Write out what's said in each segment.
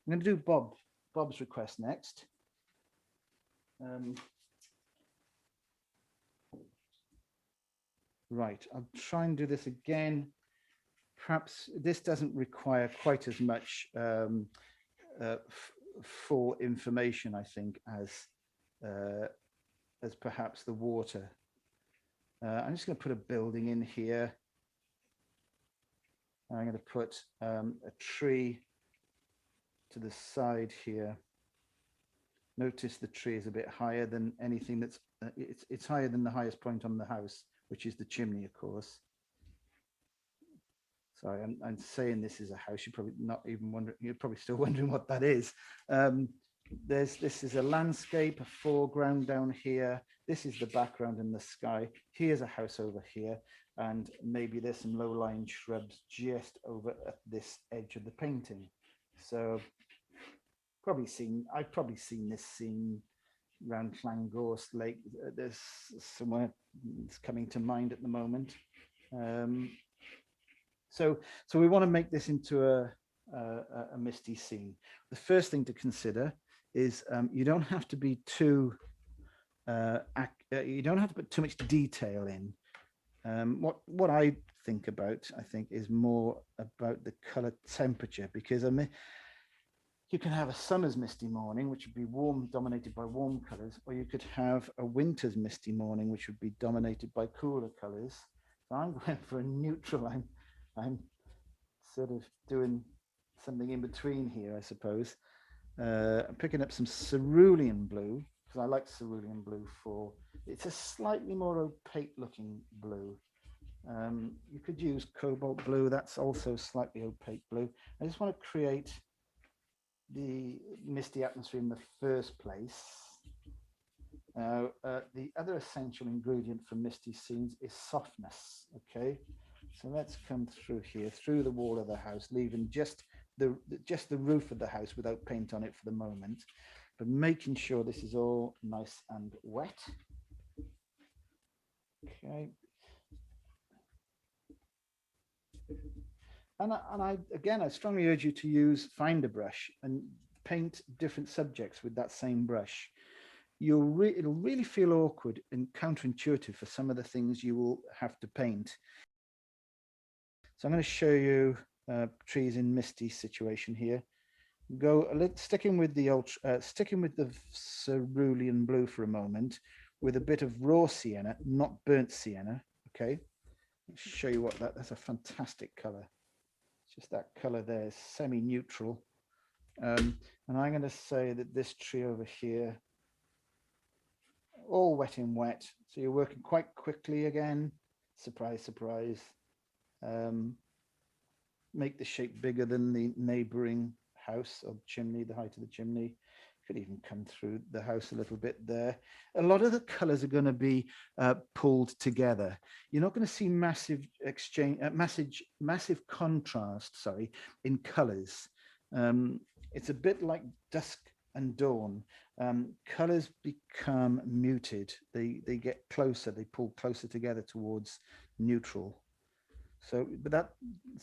I'm going to do Bob's request next. Right, I'll try and do this again. Perhaps this doesn't require quite as much for information, I think, as perhaps the water. I'm just going to put a building in here. I'm going to put a tree to the side here. Notice the tree is a bit higher than anything that's, it's higher than the highest point on the house, which is the chimney, of course. Sorry, I'm saying this is a house. You're probably not even wondering, you're probably still wondering what that is. This is a landscape, a foreground down here. This is the background in the sky. Here's a house over here. And maybe there's some low-lying shrubs just over at this edge of the painting. So I've probably seen this scene around Llangorst Lake. There's somewhere it's coming to mind at the moment. So we want to make this into a misty scene. The first thing to consider is you don't have to be too you don't have to put too much detail in. What I think is more about the color temperature, because you can have a summer's misty morning, which would be warm, dominated by warm colors, or you could have a winter's misty morning, which would be dominated by cooler colors. So I'm going for a neutral. I'm sort of doing something in between here, I suppose. I'm picking up some cerulean blue, because I like cerulean blue it's a slightly more opaque looking blue. You could use cobalt blue, that's also slightly opaque blue. I just want to create the misty atmosphere in the first place. The other essential ingredient for misty scenes is softness. Okay, so let's come through here, through the wall of the house, leaving just the roof of the house without paint on it for the moment, but making sure this is all nice and wet. Okay. And I strongly urge you to use Finder brush and paint different subjects with that same brush. It'll really feel awkward and counterintuitive for some of the things you will have to paint. So I'm going to show you trees in misty situation here. Sticking with the cerulean blue for a moment, with a bit of raw sienna, not burnt sienna. Okay, let's show you that's a fantastic color. It's just that color there is semi-neutral. And I'm going to say that this tree over here, all wet in wet. So you're working quite quickly again. Surprise, surprise. Make the shape bigger than the neighboring house or chimney, the height of the chimney. Could even come through the house a little bit there. A lot of the colors are going to be pulled together. You're not going to see massive contrast, in colors. It's a bit like dusk and dawn. Colors become muted. They get closer. They pull closer together towards neutral. So, but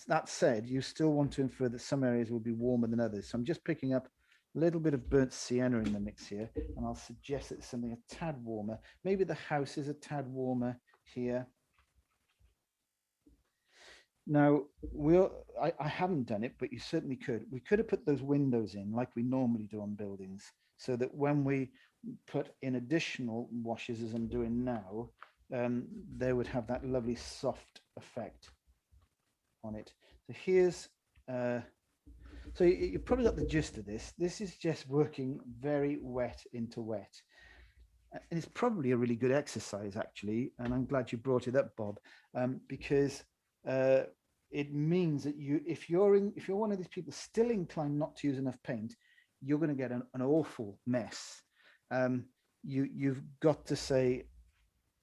that said, you still want to infer that some areas will be warmer than others. So I'm just picking up a little bit of burnt sienna in the mix here, and I'll suggest it's something a tad warmer. Maybe the house is a tad warmer here. Now, I haven't done it, but you certainly could. We could have put those windows in like we normally do on buildings, so that when we put in additional washes, as I'm doing now, they would have that lovely soft effect on it. So here's, so you probably got the gist of this. This is just working very wet into wet. And it's probably a really good exercise, actually. And I'm glad you brought it up, Bob, because it means that if you're one of these people still inclined not to use enough paint, you're going to get an awful mess. You've got to say,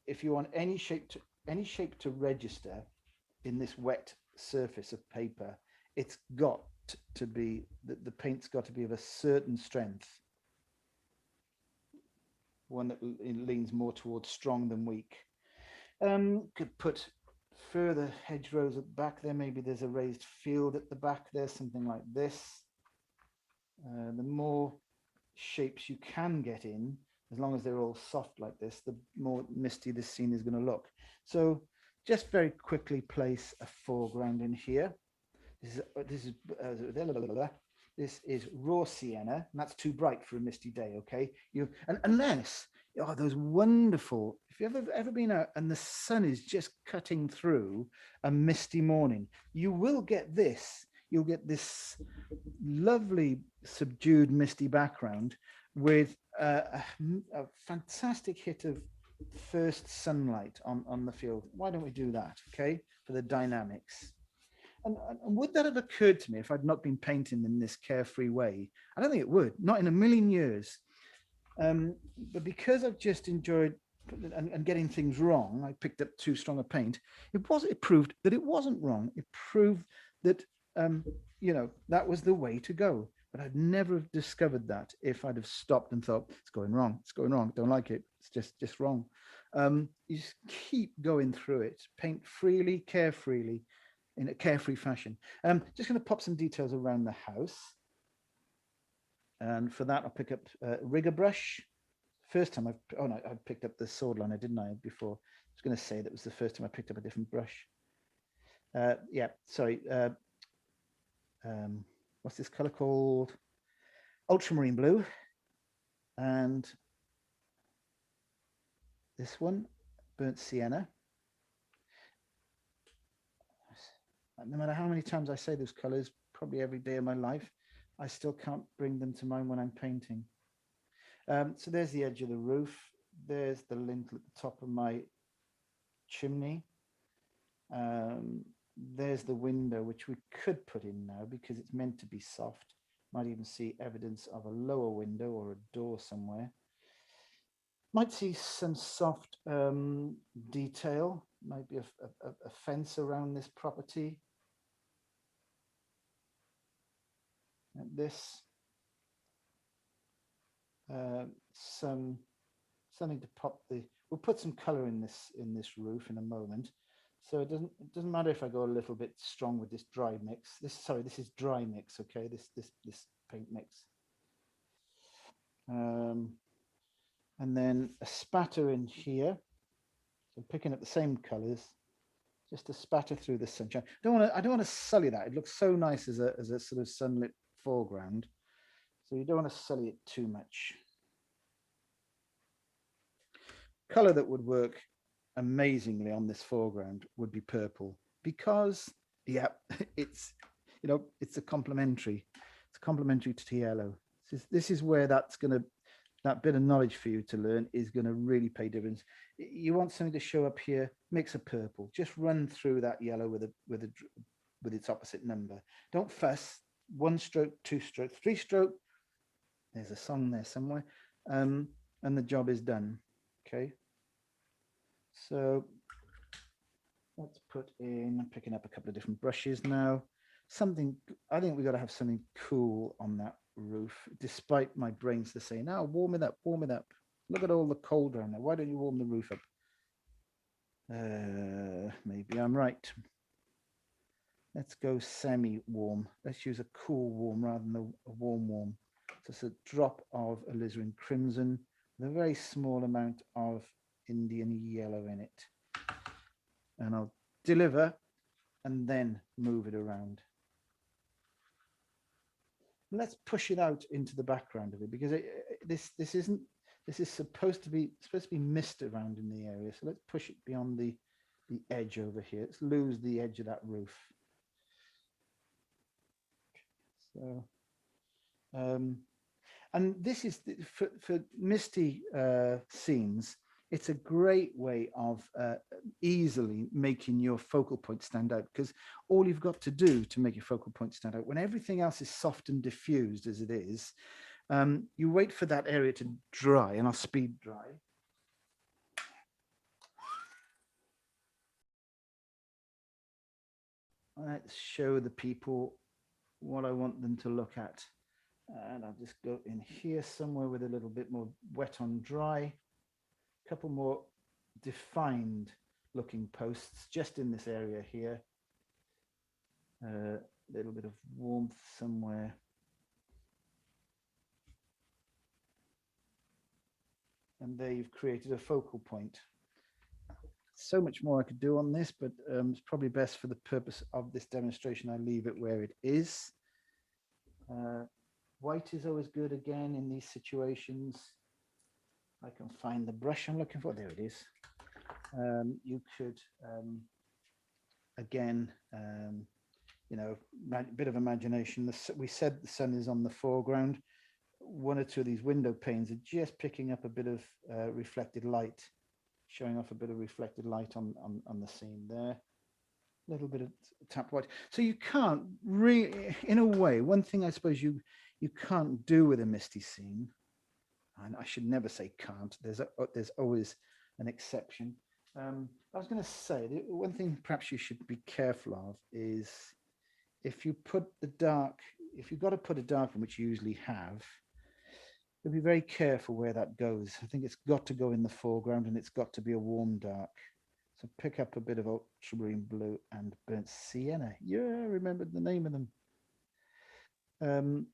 if you want any shape to register in this wet surface of paper, it's got to be the paint's got to be of a certain strength, one that leans more towards strong than weak. Could put further hedgerows at the back there. Maybe there's a raised field at the back there, something like this. The more shapes you can get in, as long as they're all soft like this, the more misty this scene is going to look. So just very quickly place a foreground in here. This is raw sienna, and that's too bright for a misty day. Okay, unless those wonderful. If you've ever been out and the sun is just cutting through a misty morning, you will get this. You'll get this lovely subdued misty background with a fantastic hit of first sunlight on the field. Why don't we do that? Okay, for the dynamics. And would that have occurred to me if I'd not been painting in this carefree way? I don't think it would, not in a million years. But because I've just enjoyed and getting things wrong, I picked up too strong a paint. It proved that it wasn't wrong. It proved that that was the way to go. But I'd never have discovered that if I'd have stopped and thought it's going wrong. It's going wrong. Don't like it. It's just wrong. You just keep going through it. Paint freely, carefreely, in a carefree fashion. Just going to pop some details around the house. And for that, I'll pick up rigger brush. First time I picked up the sword liner, didn't I, before? I was going to say that was the first time I picked up a different brush. Yeah, sorry. What's this color called? Ultramarine blue. And this one, burnt sienna. No matter how many times I say those colors, probably every day of my life, I still can't bring them to mind when I'm painting. So there's the edge of the roof. There's the lintel at the top of my chimney. There's the window, which we could put in now because it's meant to be soft. Might even see evidence of a lower window or a door somewhere. Might see some soft detail. Might be a fence around this property. And this. Something to pop we'll put some color in this roof in a moment. So it doesn't matter if I go a little bit strong with this dry mix. This is dry mix, okay? This paint mix. And then a spatter in here. So I'm picking up the same colors, just to spatter through the sunshine. I don't want to sully that. It looks so nice as a sort of sunlit foreground. So you don't want to sully it too much. Color that would work amazingly on this foreground would be purple, because it's a complementary. It's complementary to yellow. This is where that bit of knowledge for you to learn is going to really pay dividends. You want something to show up here, mix a purple. Just run through that yellow with its opposite number. Don't fuss. 1 stroke, 2 stroke, 3 stroke. There's a song there somewhere, and the job is done. Okay. So let's put in. I'm picking up a couple of different brushes now. I think we've got to have something cool on that roof, despite my brains to say, now warm it up, warm it up. Look at all the cold around there. Why don't you warm the roof up? Maybe I'm right. Let's go semi-warm. Let's use a cool warm rather than a warm. Just a drop of alizarin crimson with a very small amount of Indian yellow in it. And I'll deliver and then move it around. Let's push it out into the background of it, because this is supposed to be mist around in the area. So let's push it beyond the edge over here. Let's lose the edge of that roof. So, and this is for misty scenes. It's a great way of easily making your focal point stand out, because all you've got to do to make your focal point stand out, when everything else is soft and diffused as it is, you wait for that area to dry, and I'll speed dry. Let's show the people what I want them to look at. And I'll just go in here somewhere with a little bit more wet on dry. A couple more defined looking posts just in this area here. A little bit of warmth somewhere. And there you've created a focal point. So much more I could do on this, but it's probably best for the purpose of this demonstration, I leave it where it is. White is always good again in these situations. I can find the brush I'm looking for. There it is. You could, again, you know, a bit of imagination. We said the sun is on the foreground. One or two of these window panes are just picking up a bit of reflected light, showing off a bit of reflected light on the scene there. A little bit of tap white. So you can't really, in a way, one thing I suppose you can't do with a misty scene, and I should never say can't, there's always an exception. I was going to say, the one thing perhaps you should be careful of is if you've got to put a dark in, which you usually have, you'll be very careful where that goes. I think it's got to go in the foreground and it's got to be a warm dark. So pick up a bit of ultramarine blue and burnt sienna. Yeah, I remembered the name of them.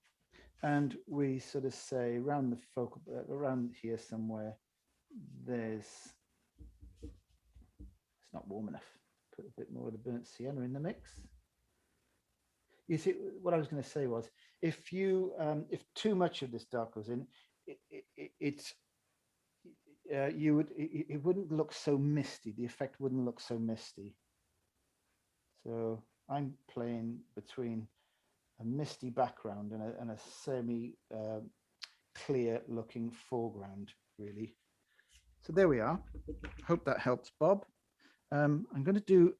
And we sort of say around the focal, around here somewhere, it's not warm enough. Put a bit more of the burnt sienna in the mix. You see, what I was going to say was, if too much of this dark goes in, it wouldn't look so misty. The effect wouldn't look so misty. So I'm playing between a misty background and a semi clear looking foreground, really. So there we are. Hope that helps, Bob. I'm going to do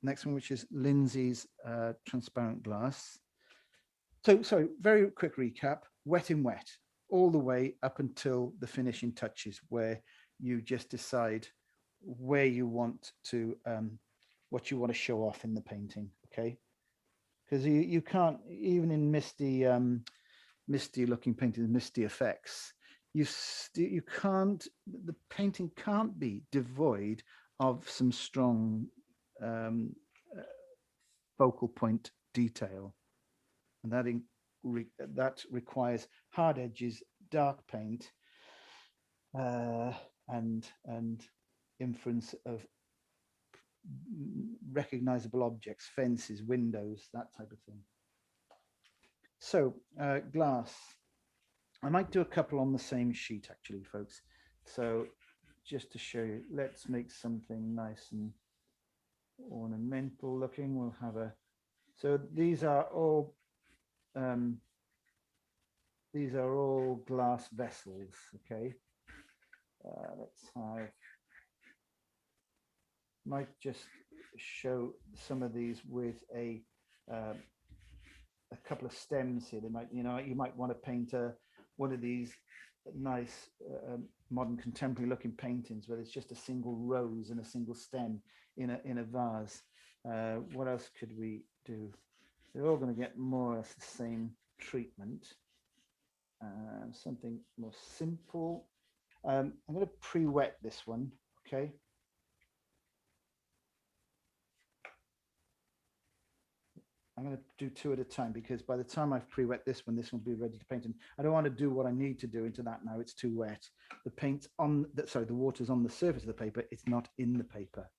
next one, which is Lindsay's transparent glass. So, sorry, very quick recap. Wet in wet, all the way up until the finishing touches, where you just decide where you want to, what you want to show off in the painting. Okay, because you can't, even in misty looking paintings, misty effects, you can't, the painting can't be devoid of some strong focal point detail, and that requires hard edges, dark paint, and inference of recognizable objects, fences, windows, that type of thing. So glass, I might do a couple on the same sheet actually, folks. So just to show you, let's make something nice and ornamental looking. We'll have so these are all glass vessels. Okay, let's have, might just show some of these with a couple of stems here. They might, you might want to paint one of these nice modern contemporary looking paintings where it's just a single rose and a single stem in a vase. What else could we do? They're all going to get more or less the same treatment. Something more simple. I'm going to pre-wet this one, okay? I'm going to do two at a time because by the time I've pre-wet this one will be ready to paint. And I don't want to do what I need to do into that now. It's too wet. The paint's on, the water's on the surface of the paper. It's not in the paper.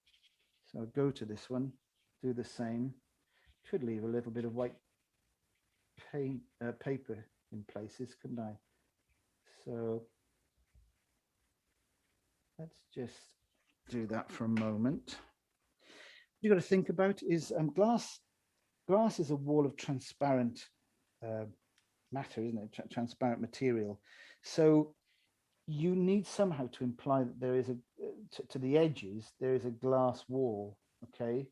So I'll go to this one, do the same. Could leave a little bit of white paint, paper in places, couldn't I? So let's just do that for a moment. What you've got to think about is glass is a wall of transparent matter, isn't it? Transparent material. So you need somehow to imply that there is to the edges, there is a glass wall, okay?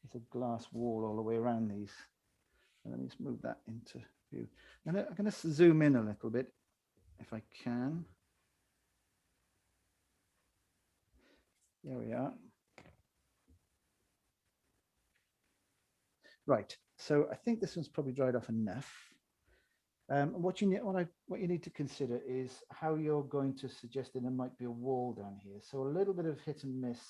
There's a glass wall all the way around these. And let me just move that into view. I'm going to zoom in a little bit, if I can. There we are. Right, so I think this one's probably dried off enough. What you need to consider is how you're going to suggest that there might be a wall down here. So a little bit of hit and miss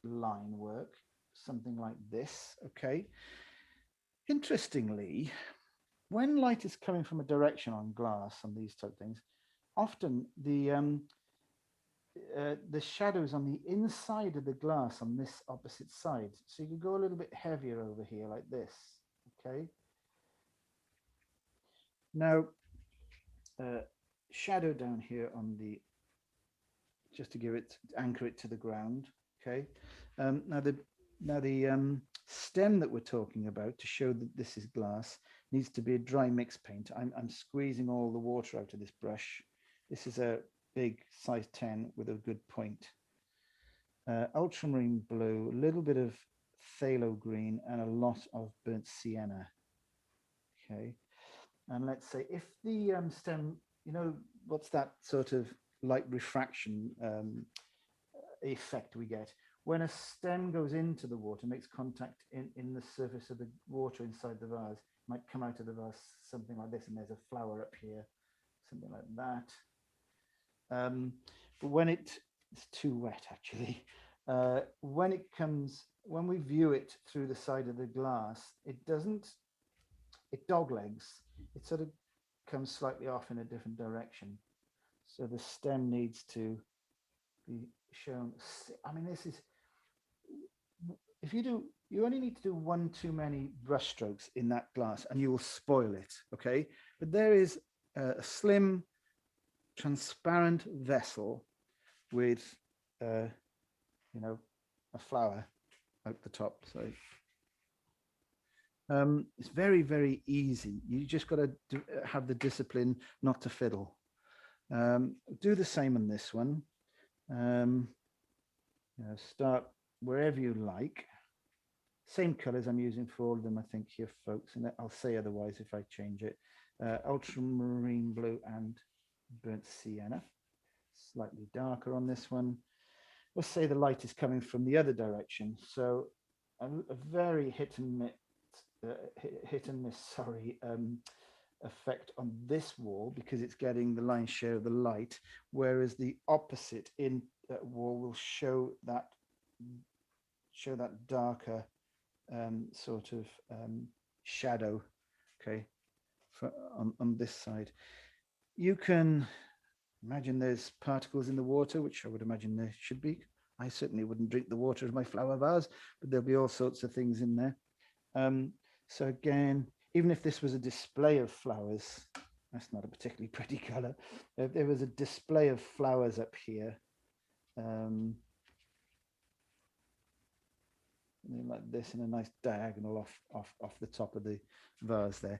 line work, something like this. Okay. Interestingly, when light is coming from a direction on glass, on these type of things, often the shadows on the inside of the glass on this opposite side. So you can go a little bit heavier over here like this. Okay. Now, shadow down here on the, just to give it, anchor it to the ground. Okay. Now the stem that we're talking about, to show that this is glass, needs to be a dry mix paint. I'm squeezing all the water out of this brush. This is a big size 10 with a good point. Ultramarine blue, a little bit of phthalo green, and a lot of burnt sienna. Okay. And let's say if the stem, you know, what's that sort of light refraction effect we get when a stem goes into the water, makes contact in the surface of the water inside the vase, might come out of the vase something like this, and there's a flower up here, something like that. But when it's too wet actually, when we view it through the side of the glass, it dog legs. It sort of comes slightly off in a different direction. So the stem needs to be shown. I mean, this is, if you only need to do one too many brush strokes in that glass and you will spoil it. Okay. But there is a slim, transparent vessel with, you know, a flower out the top. So it's very, very easy. You just got to have the discipline not to fiddle. Do the same on this one. You know, start wherever you like. Same colors I'm using for all of them, I think, here, folks, and I'll say otherwise if I change it. Ultramarine blue and burnt sienna. Slightly darker on this one. Let's say the light is coming from the other direction, so a very hit and miss, effect on this wall, because it's getting the lion's share of the light, whereas the opposite in wall will show that darker sort of shadow. Okay, on this side, you can imagine there's particles in the water, which I would imagine there should be. I certainly wouldn't drink the water of my flower vase, but there'll be all sorts of things in there. So again, even if this was a display of flowers, that's not a particularly pretty color. If there was a display of flowers up here, like this, in a nice diagonal off the top of the vase there.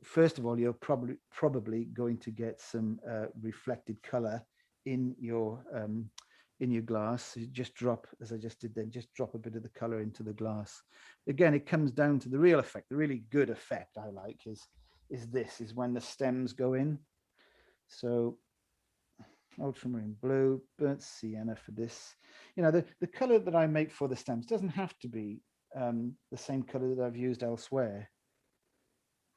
First of all, you're probably going to get some reflected color in your glass. So you just drop, as I just did then, just drop a bit of the color into the glass. Again, it comes down to the real effect. The really good effect I like is when the stems go in. So ultramarine blue, burnt sienna for this. You know, the color that I make for the stems doesn't have to be the same color that I've used elsewhere.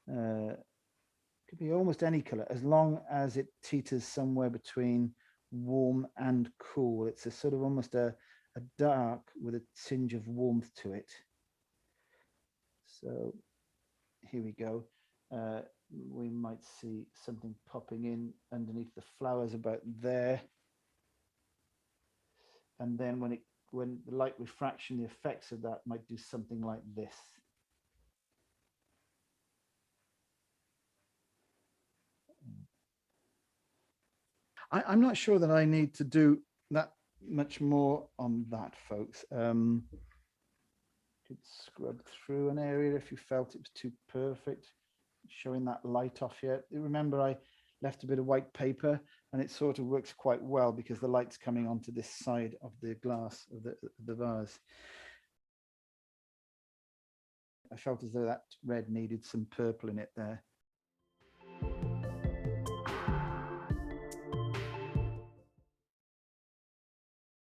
Could be almost any color, as long as it teeters somewhere between warm and cool. It's a sort of almost a dark with a tinge of warmth to it. So here we go. We might see something popping in underneath the flowers about there, and then when the light refraction, the effects of that might do something like this. I'm not sure that I need to do that much more on that, folks. Could scrub through an area if you felt it was too perfect, showing that light off here. Remember, I left a bit of white paper, and it sort of works quite well because the light's coming onto this side of the glass of the vase. I felt as though that red needed some purple in it there.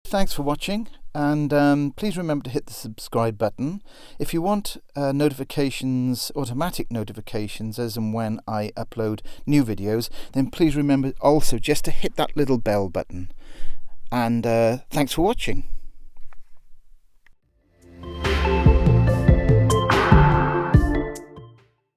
Thanks for watching, and please remember to hit the subscribe button. If you want notifications, automatic notifications as and when I upload new videos, then please remember also just to hit that little bell button. And thanks for watching.